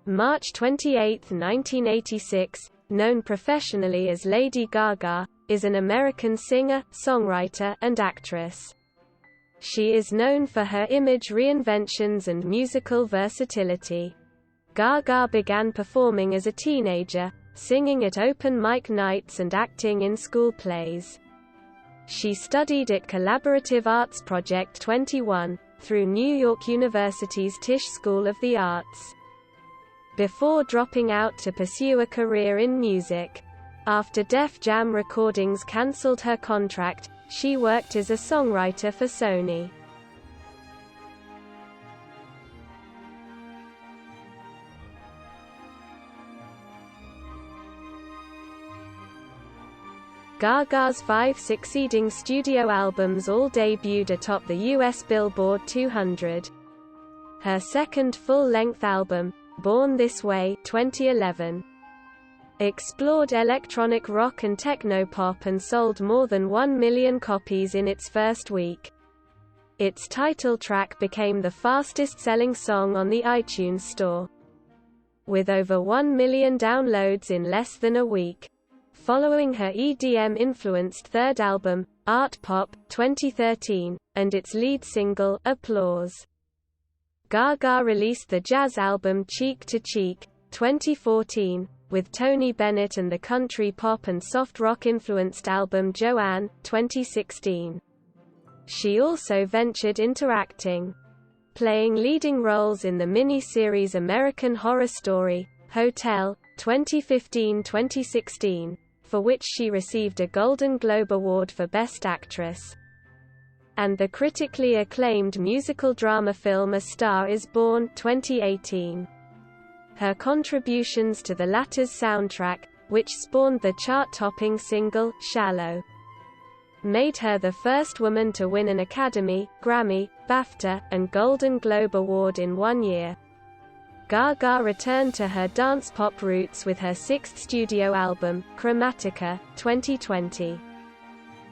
March 28, 1986, known professionally as Lady Gaga, is an American singer, songwriter, and actress. She is known for her image reinventions and musical versatility. Gaga began performing as a teenager, singing at open mic nights and acting in school plays. She studied at Collaborative Arts Project 21, through New York University's Tisch School of the Arts, before dropping out to pursue a career in music. After Def Jam Recordings cancelled her contract, she worked as a songwriter for Sony. Gaga's 5 succeeding studio albums all debuted atop the US Billboard 200. Her second full-length album, Born This Way 2011, explored electronic rock and techno-pop and sold more than 1 million copies in its first week. Its title track became the fastest-selling song on the iTunes Store, with over 1 million downloads in less than a week. Following her EDM-influenced third album, Art Pop, 2013, and its lead single, Applause, Gaga released the jazz album Cheek to Cheek, 2014, with Tony Bennett, and the country pop and soft rock-influenced album Joanne, 2016. She also ventured into acting, playing leading roles in the mini-series American Horror Story, Hotel, 2015-2016, for which she received a Golden Globe Award for Best Actress, and the critically acclaimed musical drama film A Star Is Born, 2018. Her contributions to the latter's soundtrack, which spawned the chart-topping single, Shallow, made her the first woman to win an Academy, Grammy, BAFTA, and Golden Globe Award in one year. Gaga returned to her dance-pop roots with her sixth studio album, Chromatica, 2020,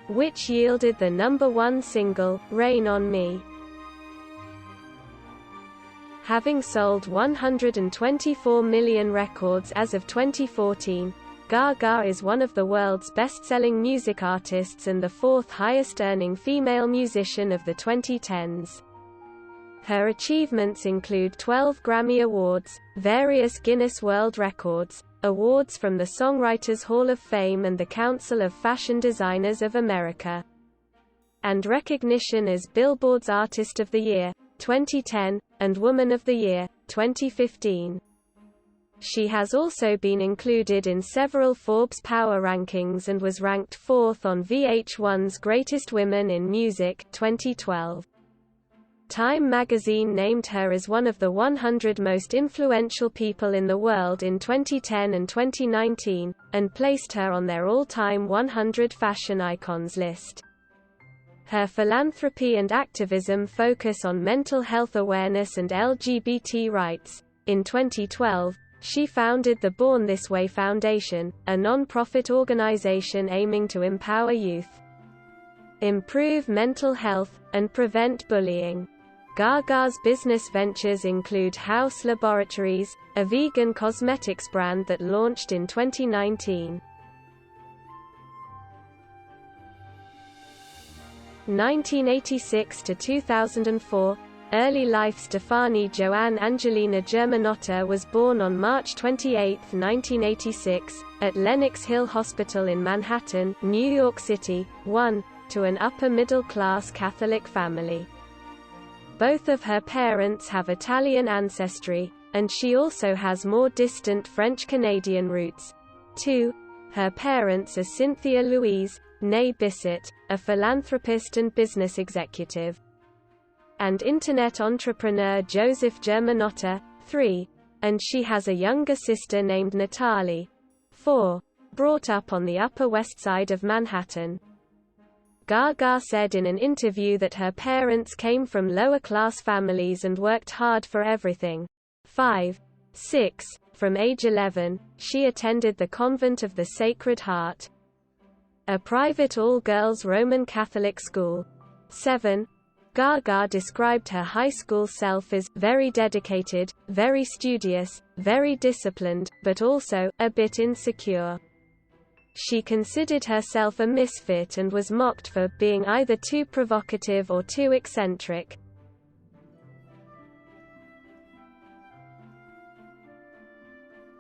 which yielded the #1 single, Rain on Me. Having sold 124 million records as of 2014, Gaga is one of the world's best-selling music artists and the fourth highest-earning female musician of the 2010s. Her achievements include 12 Grammy Awards, various Guinness World Records, awards from the Songwriters Hall of Fame and the Council of Fashion Designers of America, and recognition as Billboard's Artist of the Year, 2010, and Woman of the Year, 2015. She has also been included in several Forbes Power Rankings and was ranked 4th on VH1's Greatest Women in Music, 2012. Time magazine named her as one of the 100 most influential people in the world in 2010 and 2019, and placed her on their all-time 100 fashion icons list. Her philanthropy and activism focus on mental health awareness and LGBT rights. In 2012, she founded the Born This Way Foundation, a non-profit organization aiming to empower youth, improve mental health, and prevent bullying. Gaga's business ventures include House Laboratories, a vegan cosmetics brand that launched in 2019. 1986 to 2004, early life Stefani Joanne Angelina Germanotta was born on March 28, 1986, at Lenox Hill Hospital in Manhattan, New York City, to an upper-middle-class Catholic family. Both of her parents have Italian ancestry, and she also has more distant French-Canadian roots. 2. Her parents are Cynthia Louise, née Bissett, a philanthropist and business executive, and internet entrepreneur Joseph Germanotta, 3. And she has a younger sister named Natalie, 4. Brought up on the Upper West Side of Manhattan. Gaga said in an interview that her parents came from lower-class families and worked hard for everything. 6. From age 11, she attended the Convent of the Sacred Heart, a private all-girls Roman Catholic school. 7. Gaga described her high school self as very dedicated, very studious, very disciplined, but also a bit insecure. She considered herself a misfit and was mocked for being either too provocative or too eccentric.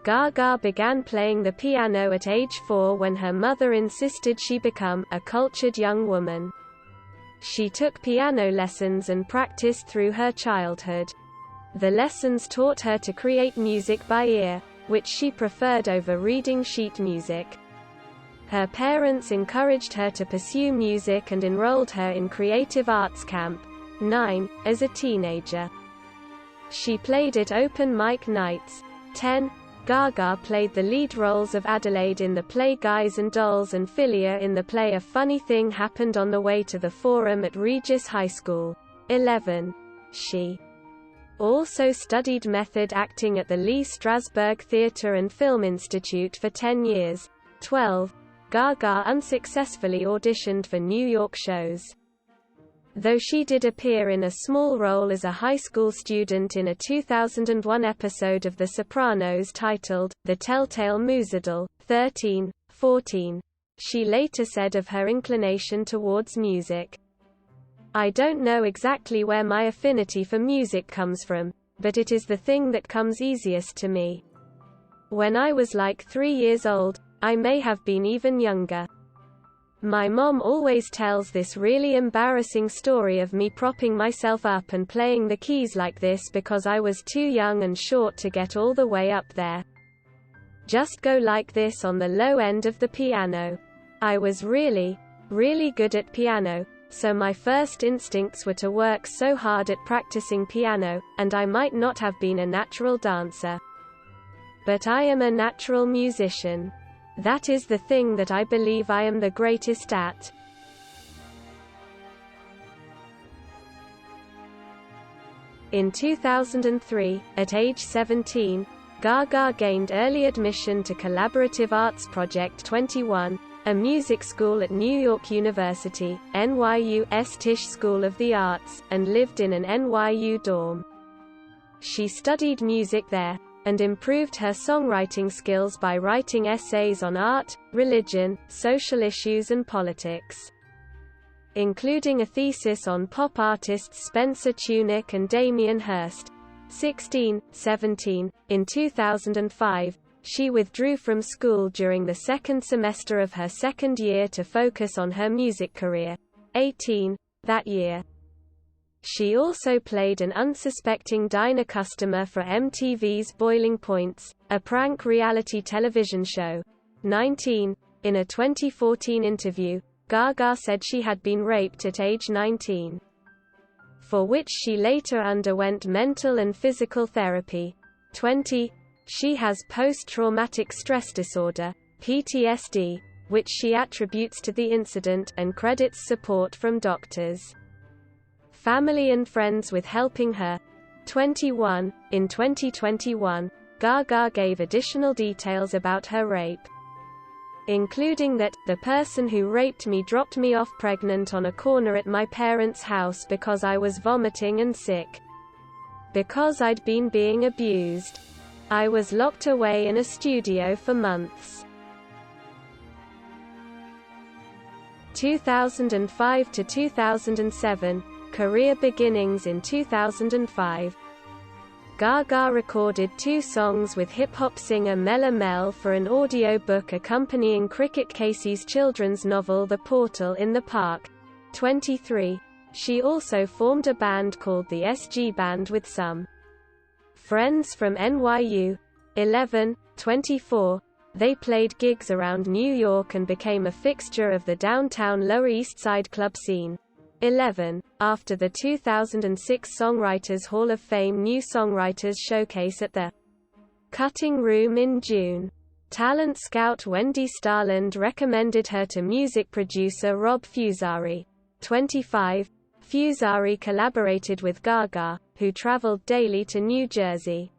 Gaga began playing the piano at age 4 when her mother insisted she become a cultured young woman. She took piano lessons and practiced through her childhood. The lessons taught her to create music by ear, which she preferred over reading sheet music. Her parents encouraged her to pursue music and enrolled her in Creative Arts Camp 9 as a teenager. She played at open mic nights. 10. Gaga played the lead roles of Adelaide in the play Guys and Dolls and Philia in the play A Funny Thing Happened on the Way to the Forum at Regis High School. 11. She also studied method acting at the Lee Strasberg Theatre and Film Institute for 10 years. 12. Gaga unsuccessfully auditioned for New York shows. Though she did appear in a small role as a high school student in a 2001 episode of The Sopranos titled, The Telltale Moozadle, 13, 14. She later said of her inclination towards music, "I don't know exactly where my affinity for music comes from, but it is the thing that comes easiest to me. When I was like 3 years old, I may have been even younger. My mom always tells this really embarrassing story of me propping myself up and playing the keys like this because I was too young and short to get all the way up there. Just go like this on the low end of the piano. I was really, really good at piano, so my first instincts were to work so hard at practicing piano, and I might not have been a natural dancer. But I am a natural musician. That is the thing that I believe I am the greatest at." In 2003, at age 17, Gaga gained early admission to Collaborative Arts Project 21, a music school at New York University, NYU's Tisch School of the Arts, and lived in an NYU dorm. She studied music there, and improved her songwriting skills by writing essays on art, religion, social issues and politics, including a thesis on pop artists Spencer Tunick and Damien Hirst. 16, 17. In 2005, she withdrew from school during the second semester of her second year to focus on her music career. 18. That year, she also played an unsuspecting diner customer for MTV's Boiling Points, a prank reality television show. 19. In a 2014 interview, Gaga said she had been raped at age 19, for which she later underwent mental and physical therapy. 20. She has post-traumatic stress disorder, PTSD, which she attributes to the incident, and credits support from doctors, family and friends with helping her. 21. In 2021, Gaga gave additional details about her rape, including that, "The person who raped me dropped me off pregnant on a corner at my parents' house because I was vomiting and sick. Because I'd been being abused. I was locked away in a studio for months." 2005 to 2007. Career beginnings. In 2005, Gaga recorded 2 songs with hip-hop singer Mella Mel for an audiobook accompanying Cricket Casey's children's novel The Portal in the Park. 23. She also formed a band called the SG Band with some friends from NYU. 11. 24. They played gigs around New York and became a fixture of the downtown Lower East Side club scene. 11. After the 2006 Songwriters Hall of Fame New Songwriters Showcase at the Cutting Room in June, talent scout Wendy Starland recommended her to music producer Rob Fusari. 25. Fusari collaborated with Gaga, who traveled daily to New Jersey,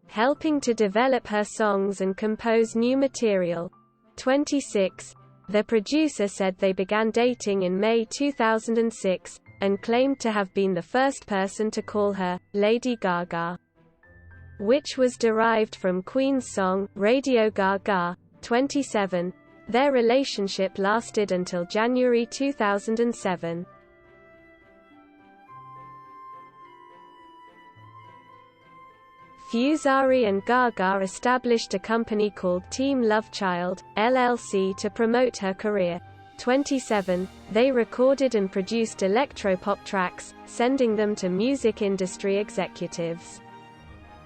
helping to develop her songs and compose new material. 26. The producer said they began dating in May 2006, and claimed to have been the first person to call her Lady Gaga, which was derived from Queen's song, Radio Gaga. 27. Their relationship lasted until January 2007. Fusari and Gaga established a company called Team Love Child, LLC to promote her career. 27. They recorded and produced electropop tracks, sending them to music industry executives.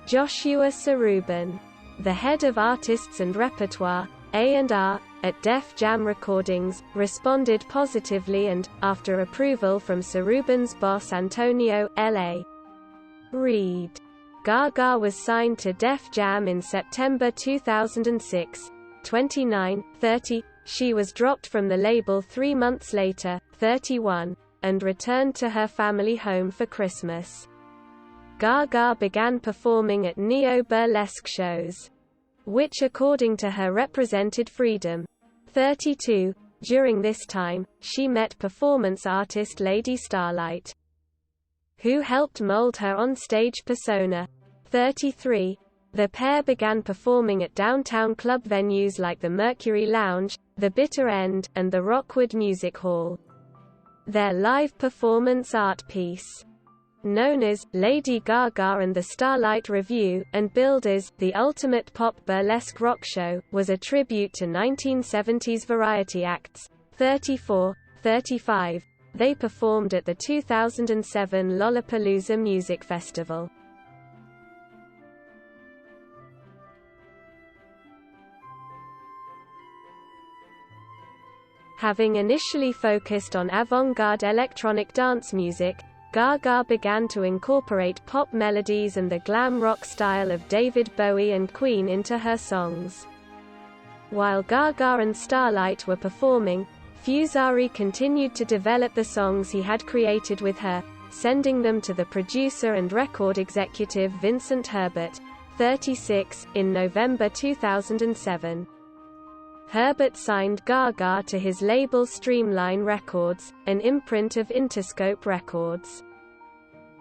Joshua Sarubin, the head of artists and repertoire, A&R, at Def Jam Recordings, responded positively and, after approval from Sarubin's boss Antonio L.A. Reid, Gaga was signed to Def Jam in September 2006. 29. 30. She was dropped from the label 3 months later, 31, and returned to her family home for Christmas. Gaga began performing at neo-burlesque shows, which according to her represented freedom. 32. During this time, she met performance artist Lady Starlight, who helped mold her on-stage persona. 33. The pair began performing at downtown club venues like the Mercury Lounge, the Bitter End, and the Rockwood Music Hall. Their live performance art piece, known as Lady Gaga and the Starlight Review, and billed as The Ultimate Pop Burlesque Rock Show, was a tribute to 1970s variety acts. 34. 35. They performed at the 2007 Lollapalooza Music Festival. Having initially focused on avant-garde electronic dance music, Gaga began to incorporate pop melodies and the glam rock style of David Bowie and Queen into her songs. While Gaga and Starlight were performing, Fusari continued to develop the songs he had created with her, sending them to the producer and record executive Vincent Herbert, 36, in November 2007. Herbert signed Gaga to his label Streamline Records, an imprint of Interscope Records.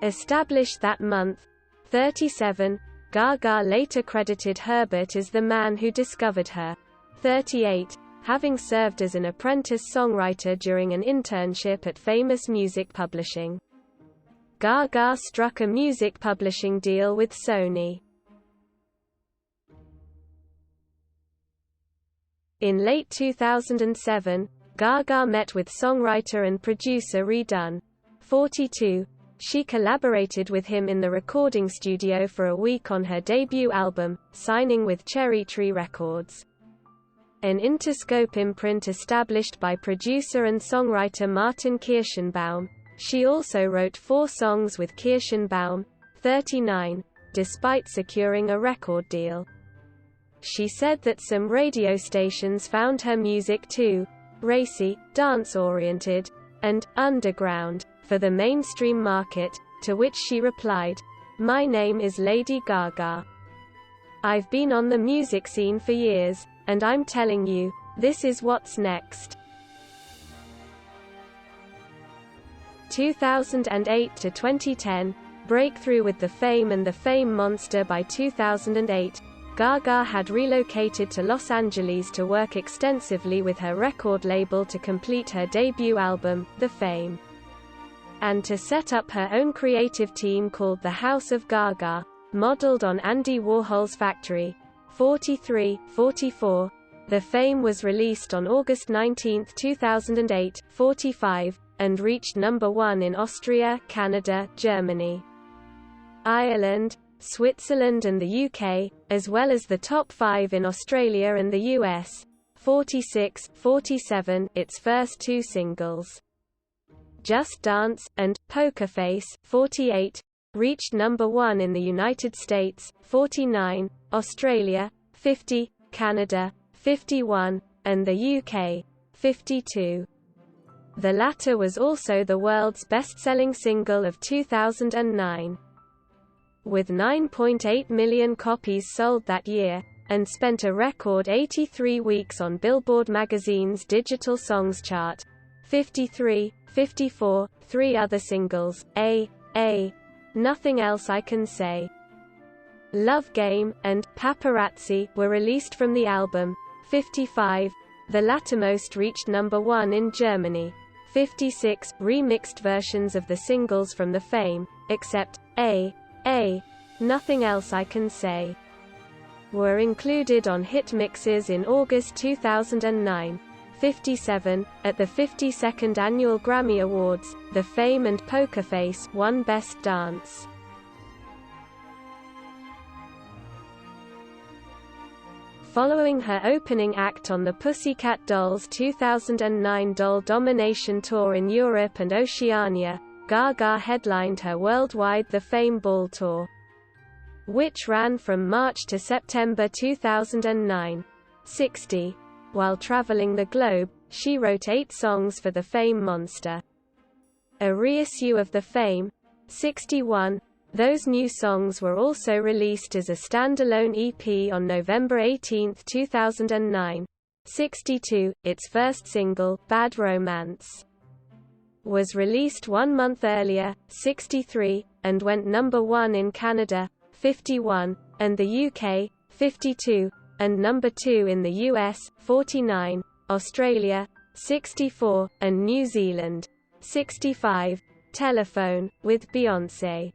Established that month. 37. Gaga later credited Herbert as the man who discovered her. 38. Having served as an apprentice songwriter during an internship at Famous Music Publishing, Gaga struck a music publishing deal with Sony. In late 2007, Gaga met with songwriter and producer Redone. 42. She collaborated with him in the recording studio for a week on her debut album, signing with Cherry Tree Records, an Interscope imprint established by producer and songwriter Martin Kirschenbaum. She also wrote 4 songs with Kirschenbaum. 39. Despite securing a record deal, she said that some radio stations found her music too racy, dance-oriented, and underground for the mainstream market, to which she replied, "My name is Lady Gaga. I've been on the music scene for years, and I'm telling you, this is what's next." 2008 to 2010, breakthrough with the Fame and the Fame Monster. By 2008, Gaga had relocated to Los Angeles to work extensively with her record label to complete her debut album, The Fame, and to set up her own creative team called the House of Gaga, modeled on Andy Warhol's Factory. 43. 44. The Fame was released on August 19, 2008. 45, and reached number 1 in Austria, Canada, Germany, Ireland, Switzerland and the UK, as well as the top 5 in Australia and the US. 46. 47. Its first 2 singles, Just Dance, and Poker Face, 48, reached number 1 in the United States, 49, Australia, 50, Canada, 51, and the UK, 52. The latter was also the world's best-selling single of 2009. With 9.8 million copies sold that year, and spent a record 83 weeks on Billboard magazine's Digital Songs chart. 53. 54. Three other singles, A, Nothing Else I Can Say, Love Game, and Paparazzi, were released from the album. 55. The lattermost reached number 1 in Germany. 56. Remixed versions of the singles from the Fame, except A, Nothing Else I Can Say, were included on hit mixes in August 2009. 57. At the 52nd Annual Grammy Awards, The Fame and Poker Face won Best Dance. Following her opening act on the Pussycat Dolls' 2009 Doll Domination Tour in Europe and Oceania, Gaga headlined her worldwide The Fame Ball Tour, which ran from March to September 2009. 60. While traveling the globe, she wrote 8 songs for the Fame Monster, a reissue of the Fame. 61. Those new songs were also released as a standalone EP on November 18, 2009. 62. Its first single, Bad Romance, was released 1 month earlier. 63. And went number 1 in Canada. 51. And the UK. 52. And number 2 in the US. 49. Australia. 64. And New Zealand. 65. Telephone, with Beyoncé,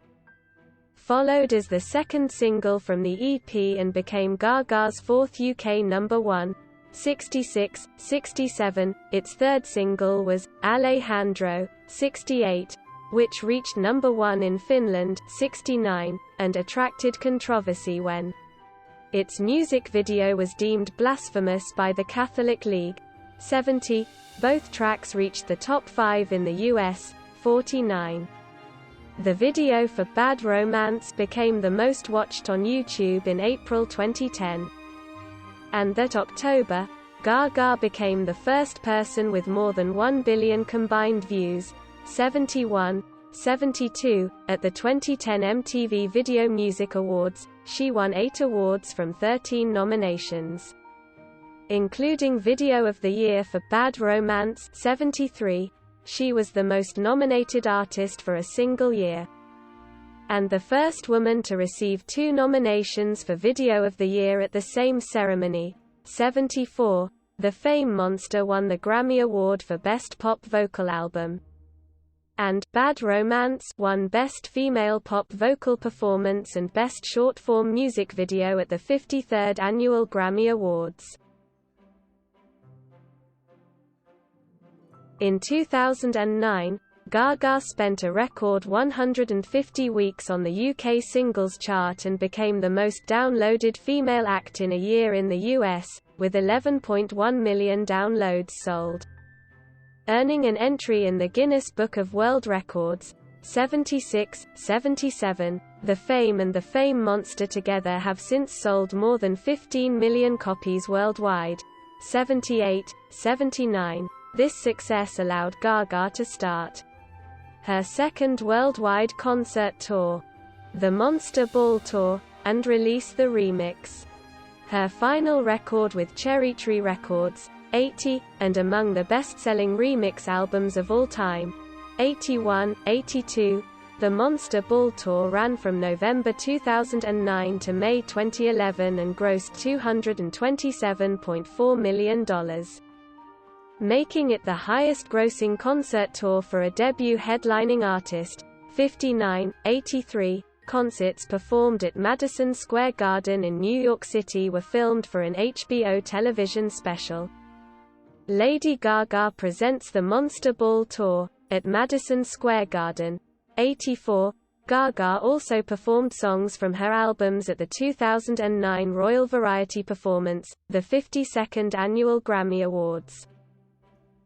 followed as the second single from the EP and became Gaga's 4th UK number 1. 66. 67. Its third single was Alejandro. 68. Which reached number 1 in Finland. 69. And attracted controversy when its music video was deemed blasphemous by the Catholic League. 70. Both tracks reached the top 5 in the US. 49. The video for Bad Romance became the most watched on YouTube in April 2010. And that October, Gaga became the first person with more than 1 billion combined views. 71. 72. At the 2010 MTV Video Music Awards, she won 8 awards from 13 nominations, including Video of the Year for Bad Romance. 73. She was the most nominated artist for a single year, and the first woman to receive 2 nominations for Video of the Year at the same ceremony. 74. The Fame Monster won the Grammy Award for Best Pop Vocal Album, and Bad Romance won Best Female Pop Vocal Performance and Best Short-Form Music Video at the 53rd Annual Grammy Awards. In 2009, Gaga spent a record 150 weeks on the UK singles chart and became the most downloaded female act in a year in the US, with 11.1 million downloads sold, earning an entry in the Guinness Book of World Records. 76. 77. The Fame and the Fame Monster together have since sold more than 15 million copies worldwide. 78. 79. This success allowed Gaga to start her second worldwide concert tour, the Monster Ball Tour, and release the remix, her final record with Cherry Tree Records. 80. And among the best-selling remix albums of all time. 81. 82. The Monster Ball Tour ran from November 2009 to May 2011 and grossed $227.4 million. Making it the highest-grossing concert tour for a debut headlining artist. 59. 83. Concerts performed at Madison Square Garden in New York City were filmed for an HBO television special. Lady Gaga presents the Monster Ball Tour at Madison Square Garden. 84. Gaga also performed songs from her albums at the 2009 Royal Variety Performance, the 52nd Annual Grammy Awards,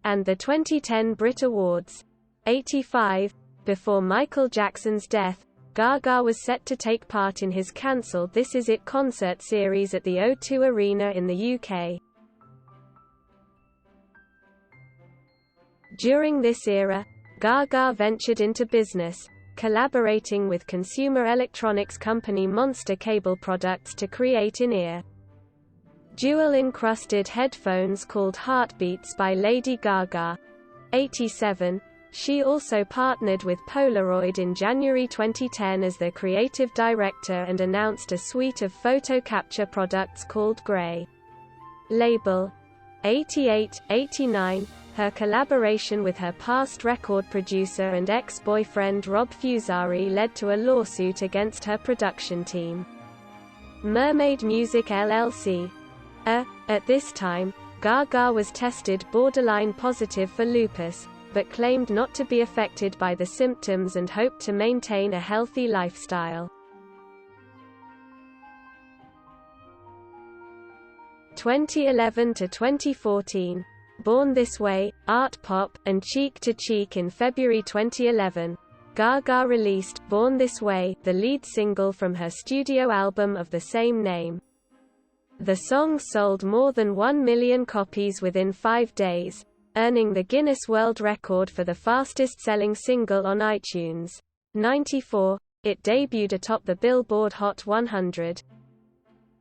and the 2010 Brit Awards. 85. Before Michael Jackson's death, Gaga was set to take part in his cancelled This Is It concert series at the O2 Arena in the UK. During this era, Gaga ventured into business, collaborating with consumer electronics company Monster Cable Products to create in-ear jewel-encrusted headphones called Heartbeats by Lady Gaga. 87. She also partnered with Polaroid in January 2010 as their creative director and announced a suite of photo capture products called Grey Label. 88-89, her collaboration with her past record producer and ex-boyfriend Rob Fusari led to a lawsuit against her production team, Mermaid Music LLC. At this time, Gaga was tested borderline positive for lupus, but claimed not to be affected by the symptoms and hoped to maintain a healthy lifestyle. 2011 to 2014. Born This Way, Art Pop, and Cheek to Cheek. In February 2011, Gaga released Born This Way, the lead single from her studio album of the same name. The song sold more than 1 million copies within 5 days, earning the Guinness World Record for the fastest-selling single on iTunes. 94, it debuted atop the Billboard Hot 100,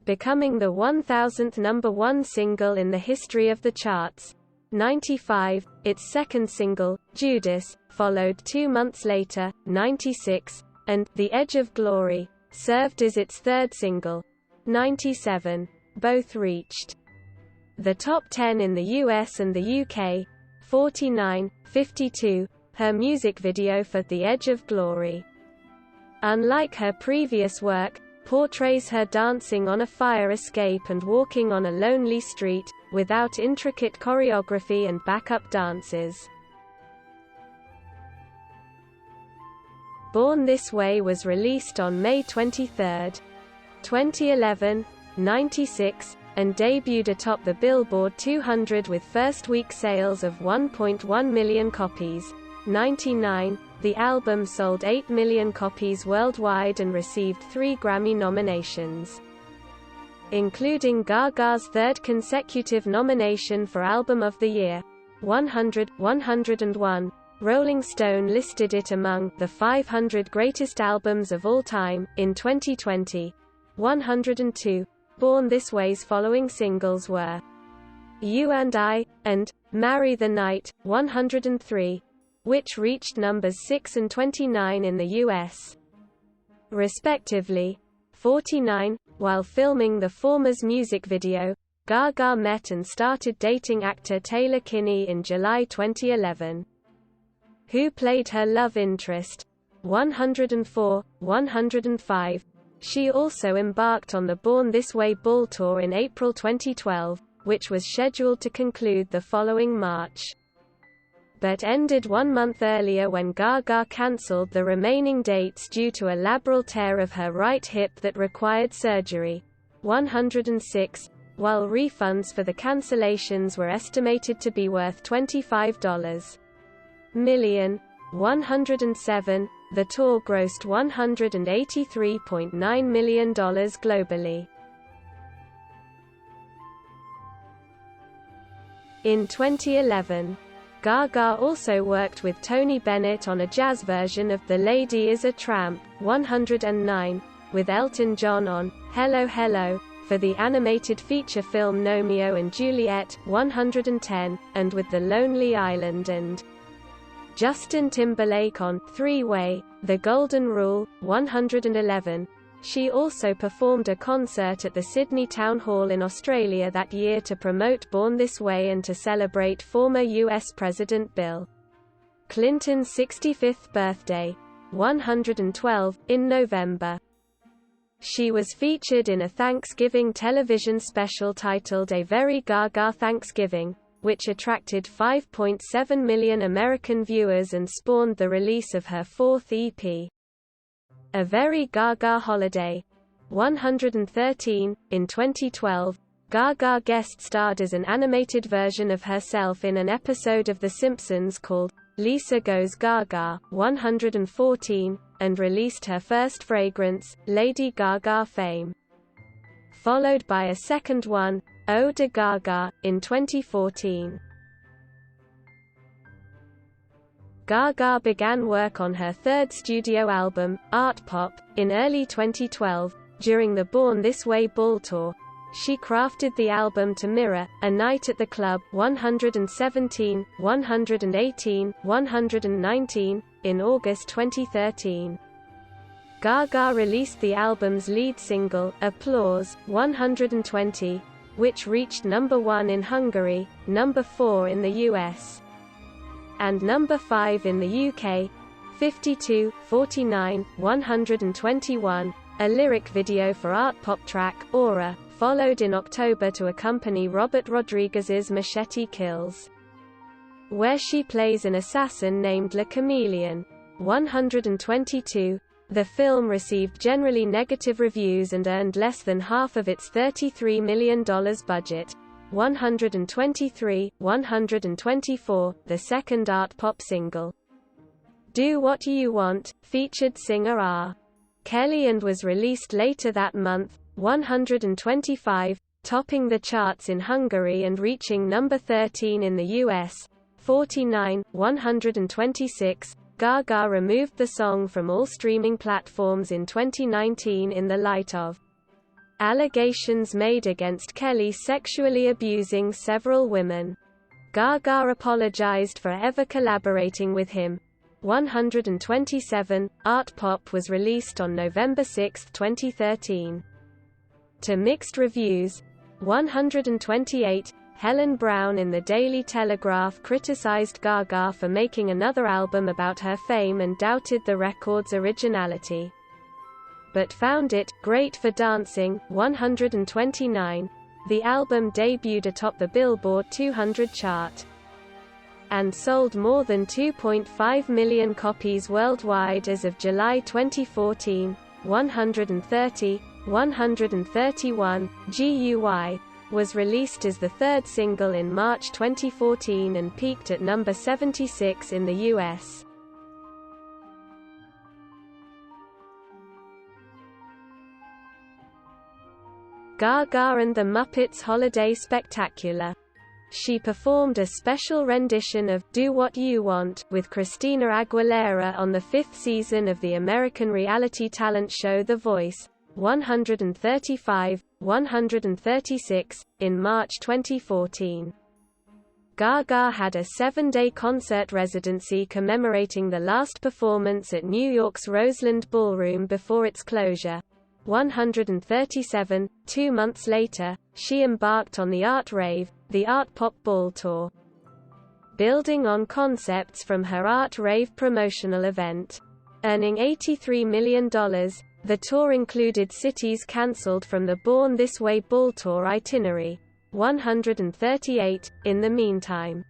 becoming the 1,000th number one single in the history of the charts. 95, its second single, Judas, followed 2 months later. 96, and The Edge of Glory served as its third single. 97, both reached the top 10 in the US and the UK. 49, 52, her music video for The Edge of Glory, unlike her previous work, portrays her dancing on a fire escape and walking on a lonely street, without intricate choreography and backup dances. Born This Way was released on May 23, 2011, 96, and debuted atop the Billboard 200 with first-week sales of 1.1 million copies. 99, the album sold 8 million copies worldwide and received 3 Grammy nominations, including Gaga's third consecutive nomination for Album of the Year. 101. Rolling Stone listed it among the 500 greatest albums of all time. In 2020, 102. Born This Way's following singles were You and I, and Marry the Night. 103. Which reached numbers 6 and 29 in the US, respectively. 49. While filming the former's music video, Gaga met and started dating actor Taylor Kinney in July 2011, who played her love interest. 104. 105. She also embarked on the Born This Way Ball Tour in April 2012, which was scheduled to conclude the following March, but ended 1 month earlier when Gaga cancelled the remaining dates due to a labral tear of her right hip that required surgery. 106. While refunds for the cancellations were estimated to be worth $25 million. 107. The tour grossed $183.9 million globally. In 2011, Gaga also worked with Tony Bennett on a jazz version of The Lady is a Tramp. 109, with Elton John on Hello Hello for the animated feature film Romeo and Juliet. 110, and with The Lonely Island and Justin Timberlake on Three-Way, The Golden Rule. 111. She also performed a concert at the Sydney Town Hall in Australia that year to promote Born This Way and to celebrate former U.S. President Bill Clinton's 65th birthday. 112, in November. She was featured in a Thanksgiving television special titled A Very Gaga Thanksgiving, which attracted 5.7 million American viewers and spawned the release of her fourth EP, A Very Gaga Holiday. 113, in 2012, Gaga guest-starred as an animated version of herself in an episode of The Simpsons called Lisa Goes Gaga. 114, and released her first fragrance, Lady Gaga Fame, followed by a second one, Eau de Gaga, in 2014. Gaga began work on her third studio album, Art Pop, in early 2012, during the Born This Way Ball Tour. She crafted the album to mirror A Night at the Club 117, 118, 119 in August 2013. Gaga released the album's lead single, Applause, 120, which reached number 1 in Hungary, number 4 in the US, and number 5 in the UK, 52, 49, 121. A lyric video for art pop track, Aura, followed in October to accompany Robert Rodriguez's Machete Kills, where she plays an assassin named Le Chameleon. 122. The film received generally negative reviews and earned less than half of its $33 million budget. 123. 124. The second art pop single, Do What You Want, featured singer R. Kelly and was released later that month. 125, topping the charts in Hungary and reaching number 13 in the US. 49. 126. Gaga removed the song from all streaming platforms in 2019 in the light of allegations made against Kelly sexually abusing several women. Gaga apologized for ever collaborating with him. 127. Art Pop was released on November 6, 2013. To mixed reviews. 128. Helen Brown in the Daily Telegraph criticized Gaga for making another album about her fame and doubted the record's originality, but found it great for dancing. 129. The album debuted atop the Billboard 200 chart and sold more than 2.5 million copies worldwide as of July 2014. 130. 131, GUY, was released as the third single in March 2014 and peaked at number 76 in the US. Gaga and the Muppets Holiday Spectacular. She performed a special rendition of Do What You Want with Christina Aguilera on the 5th season of the American reality talent show The Voice. 135, 136, in March 2014. Gaga had a 7-day concert residency commemorating the last performance at New York's Roseland Ballroom before its closure. 137, 2 months later, she embarked on the Art Rave, the Art Pop Ball Tour, building on concepts from her Art Rave promotional event. Earning $83 million, the tour included cities cancelled from the Born This Way Ball Tour itinerary. 138. In the meantime,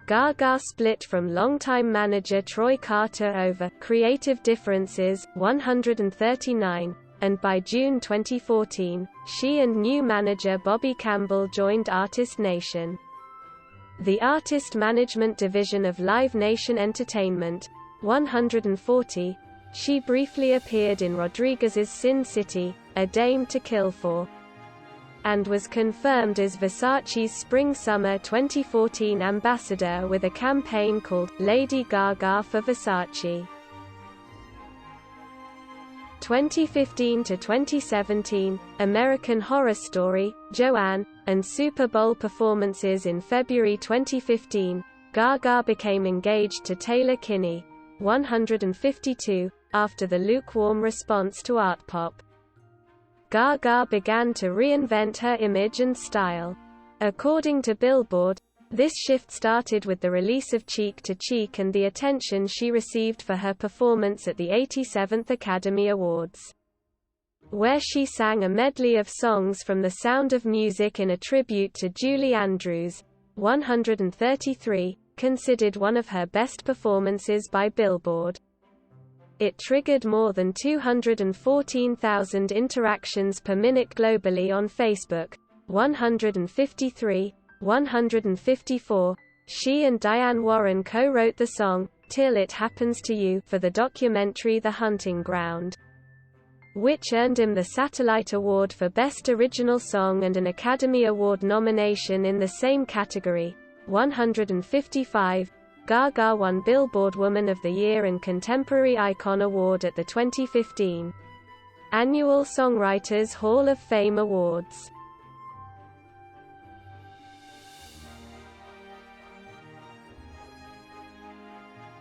Gaga split from longtime manager Troy Carter over creative differences. 139. And by June 2014, she and new manager Bobby Campbell joined Artist Nation, the artist management division of Live Nation Entertainment. 140. She briefly appeared in Rodriguez's Sin City, A Dame to Kill For, and was confirmed as Versace's Spring-Summer 2014 ambassador with a campaign called Lady Gaga for Versace. 2015 to 2017, American Horror Story, Joanne, and Super Bowl performances. In February 2015, Gaga became engaged to Taylor Kinney. 152, after the lukewarm response to Art Pop. Gaga began to reinvent her image and style. According to Billboard, this shift started with the release of Cheek to Cheek and the attention she received for her performance at the 87th Academy Awards, where she sang a medley of songs from The Sound of Music in a tribute to Julie Andrews. 133, considered one of her best performances by Billboard. It triggered more than 214,000 interactions per minute globally on Facebook. 153, 154. She and Diane Warren co-wrote the song, Till It Happens to You, for the documentary The Hunting Ground, which earned him the Satellite Award for Best Original Song and an Academy Award nomination in the same category. 155. Gaga won Billboard Woman of the Year and Contemporary Icon Award at the 2015 Annual Songwriters Hall of Fame Awards.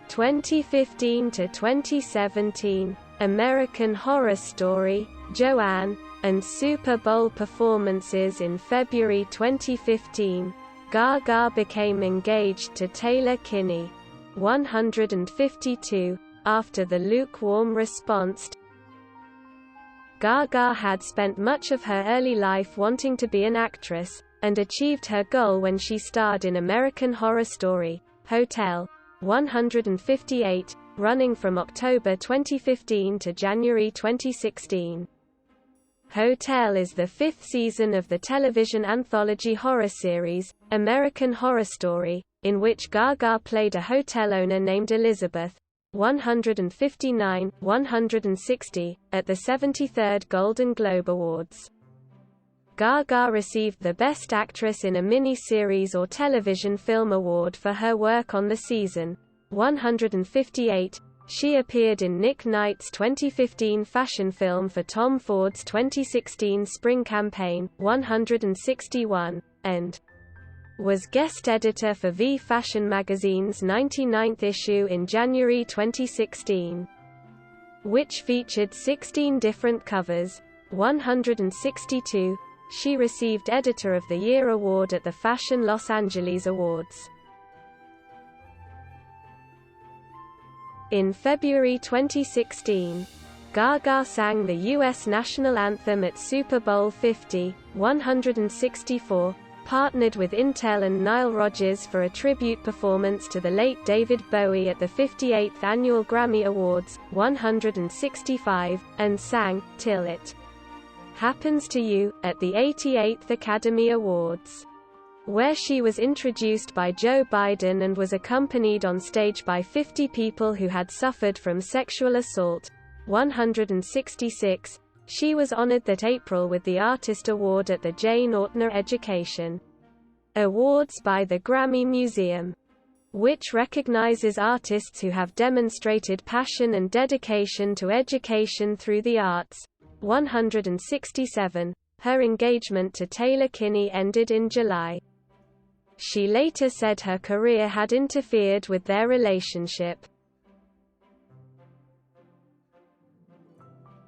(2015 to 2017) American Horror Story, Joanne, and Super Bowl performances. In February 2015, Gaga became engaged to Taylor Kinney, 152, after the lukewarm response. Gaga had spent much of her early life wanting to be an actress, and achieved her goal when she starred in American Horror Story, Hotel, 158, running from October 2015 to January 2016. Hotel is the fifth season of the television anthology horror series, American Horror Story, in which Gaga played a hotel owner named Elizabeth, 159-160, at the 73rd Golden Globe Awards. Gaga received the Best Actress in a Mini-Series or Television Film award for her work on the season. 158. She appeared in Nick Knight's 2015 fashion film for Tom Ford's 2016 spring campaign, 161, and was guest editor for V Fashion magazine's 99th issue in January 2016, which featured 16 different covers. 162. She received Editor of the Year award at the Fashion Los Angeles Awards. In February 2016, Gaga sang the U.S. national anthem at Super Bowl 50, 164, partnered with Intel and Nile Rodgers for a tribute performance to the late David Bowie at the 58th Annual Grammy Awards, 165, and sang Till It Happens to You at the 88th Academy Awards, where she was introduced by Joe Biden and was accompanied on stage by 50 people who had suffered from sexual assault. 166. She was honored that April with the Artist Award at the Jane Ortner Education Awards by the Grammy Museum, which recognizes artists who have demonstrated passion and dedication to education through the arts. 167. Her engagement to Taylor Kinney ended in July. She later said her career had interfered with their relationship.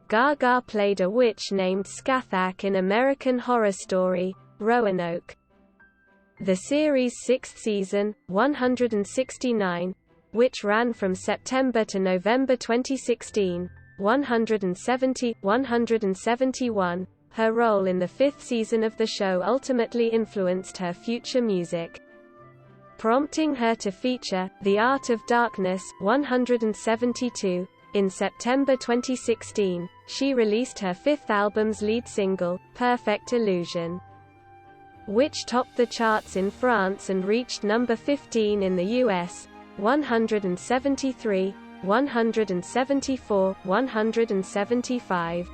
Gaga played a witch named Skathak in American Horror Story, Roanoke, the series' sixth season, 169, which ran from September to November 2016. 171. Her role in the fifth season of the show ultimately influenced her future music, prompting her to feature The Art of Darkness, 172. In September 2016, she released her fifth album's lead single, Perfect Illusion, which topped the charts in France and reached number 15 in the US. 173, 174, 175.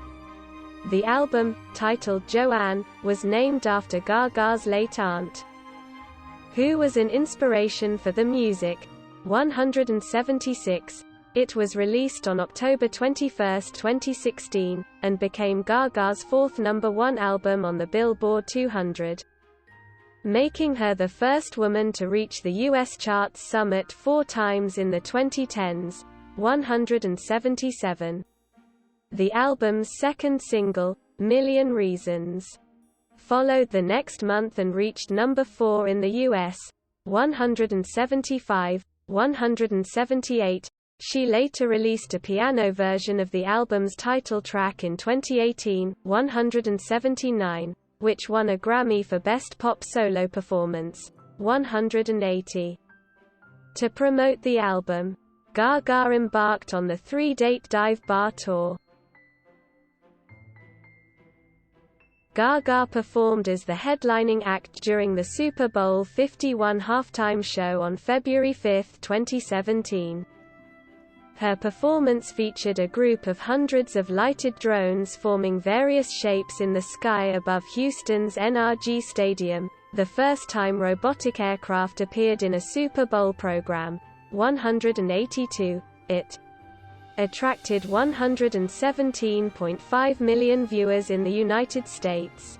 The album, titled Joanne, was named after Gaga's late aunt, who was an inspiration for the music. 176. It was released on October 21, 2016, and became Gaga's fourth #1 album on the Billboard 200, making her the first woman to reach the U.S. charts summit 4 times in the 2010s. 177. The album's second single, Million Reasons, followed the next month and reached number 4 in the U.S. 175. 178. She later released a piano version of the album's title track in 2018, 179, which won a Grammy for Best Pop Solo Performance. 180. To promote the album, Gaga embarked on the 3-date dive bar tour. Gaga performed as the headlining act during the Super Bowl 51 halftime show on February 5, 2017. Her performance featured a group of hundreds of lighted drones forming various shapes in the sky above Houston's NRG Stadium, the first time robotic aircraft appeared in a Super Bowl program. 182. It attracted 117.5 million viewers in the United States,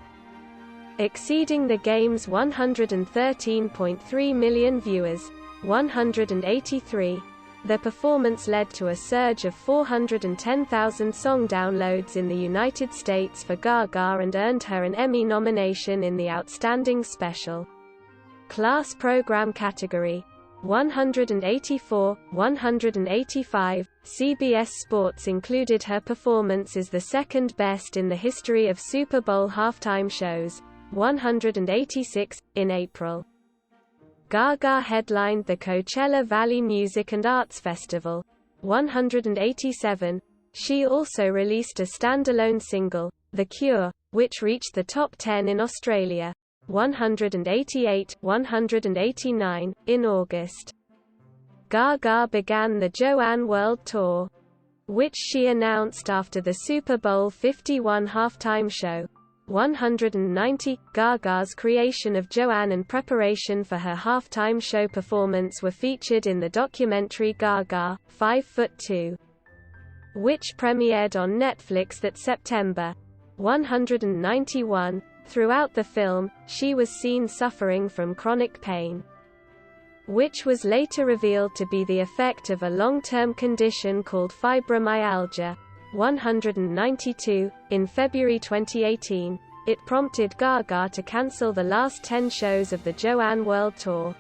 exceeding the game's 113.3 million viewers, 183. The performance led to a surge of 410,000 song downloads in the United States for Gaga and earned her an Emmy nomination in the Outstanding Special Class Program category. 184, 185. CBS Sports included her performance as the second best in the history of Super Bowl halftime shows. 186. In April, Gaga headlined the Coachella Valley Music and Arts Festival. 187. She also released a standalone single, The Cure, which reached the top 10 in Australia. 188, 189. In August, Gaga began the Joanne World Tour, which she announced after the Super Bowl 51 halftime show. 190. Gaga's creation of Joanne and preparation for her halftime show performance were featured in the documentary Gaga, 5'2", which premiered on Netflix that September. 191. Throughout the film, she was seen suffering from chronic pain, which was later revealed to be the effect of a long-term condition called fibromyalgia. 192. In February 2018, it prompted Gaga to cancel the last 10 shows of the Joanne World Tour,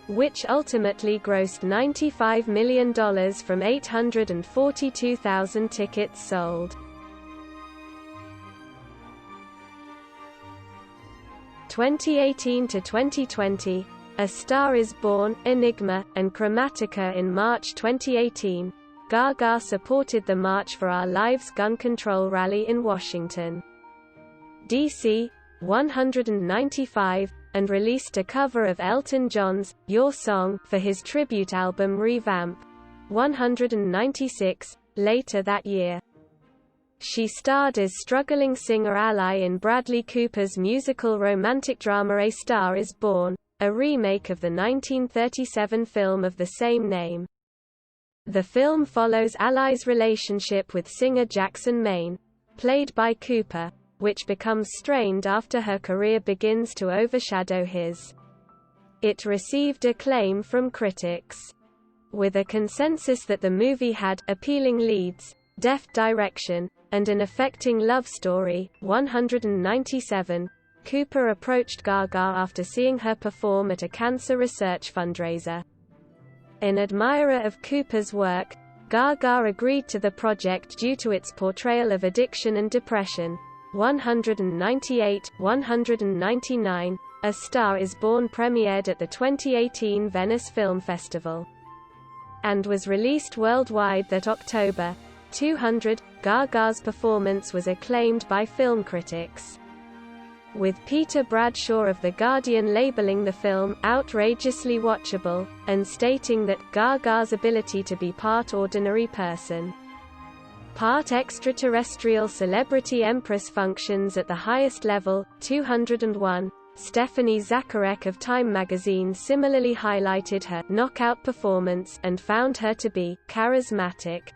which ultimately grossed $95 million from 842,000 tickets sold. 2018 to 2020, A Star Is Born, Enigma, and Chromatica. In March 2018, Gaga supported the March for Our Lives gun control rally in Washington, D.C. 195, and released a cover of Elton John's Your Song for his tribute album Revamp. 196. Later that year, she starred as struggling singer Ally in Bradley Cooper's musical romantic drama A Star Is Born, a remake of the 1937 film of the same name. The film follows Ally's relationship with singer Jackson Maine, played by Cooper, which becomes strained after her career begins to overshadow his. It received acclaim from critics, with a consensus that the movie had appealing leads, deft direction, and an affecting love story. 197. Cooper approached Gaga after seeing her perform at a cancer research fundraiser. An admirer of Cooper's work, Gaga agreed to the project due to its portrayal of addiction and depression. 198, 199. A Star Is Born premiered at the 2018 Venice Film Festival and was released worldwide that October. 200. Gaga's performance was acclaimed by film critics, with Peter Bradshaw of The Guardian labeling the film outrageously watchable, and stating that Gaga's ability to be part ordinary person, part extraterrestrial celebrity empress functions at the highest level. 201. Stephanie Zacharek of Time magazine similarly highlighted her knockout performance and found her to be charismatic.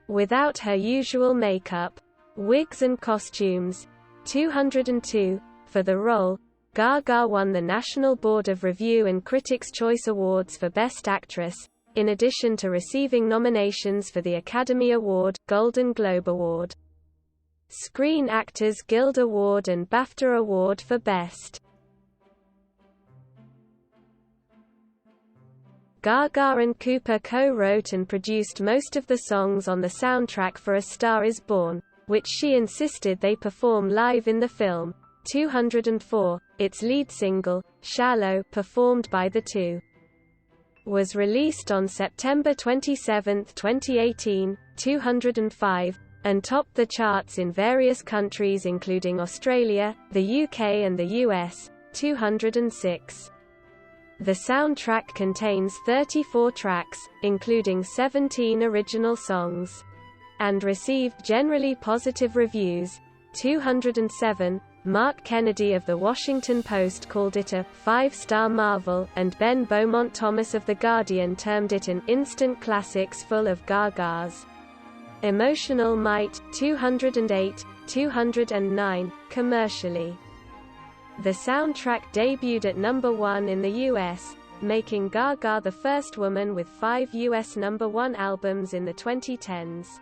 Without her usual makeup, wigs and costumes. 202. For the role, Gaga won the National Board of Review and Critics' Choice Awards for Best Actress, in addition to receiving nominations for the Academy Award, Golden Globe Award, Screen Actors Guild Award and BAFTA Award for Best. Gaga and Cooper co-wrote and produced most of the songs on the soundtrack for A Star Is Born, which she insisted they perform live in the film. 204. Its lead single, Shallow, performed by the two, was released on September 27, 2018. 205. And topped the charts in various countries including Australia, the UK and the US. 206. The soundtrack contains 34 tracks, including 17 original songs, and received generally positive reviews. 207. Mark Kennedy of The Washington Post called it a five-star marvel, and Ben Beaumont Thomas of The Guardian termed it an instant classics full of gagas. Emotional Might, 208, 209, commercially. The soundtrack debuted at #1 in the US, making Gaga the first woman with 5 US #1 albums in the 2010s.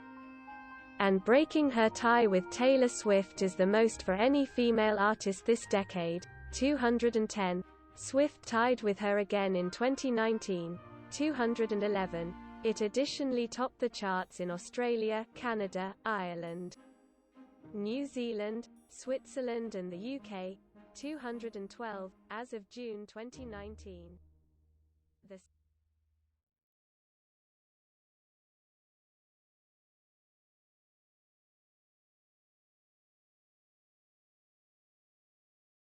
And breaking her tie with Taylor Swift is the most for any female artist this decade, 210. Swift tied with her again in 2019, 211. It additionally topped the charts in Australia, Canada, Ireland, New Zealand, Switzerland and the UK, 212, as of June 2019.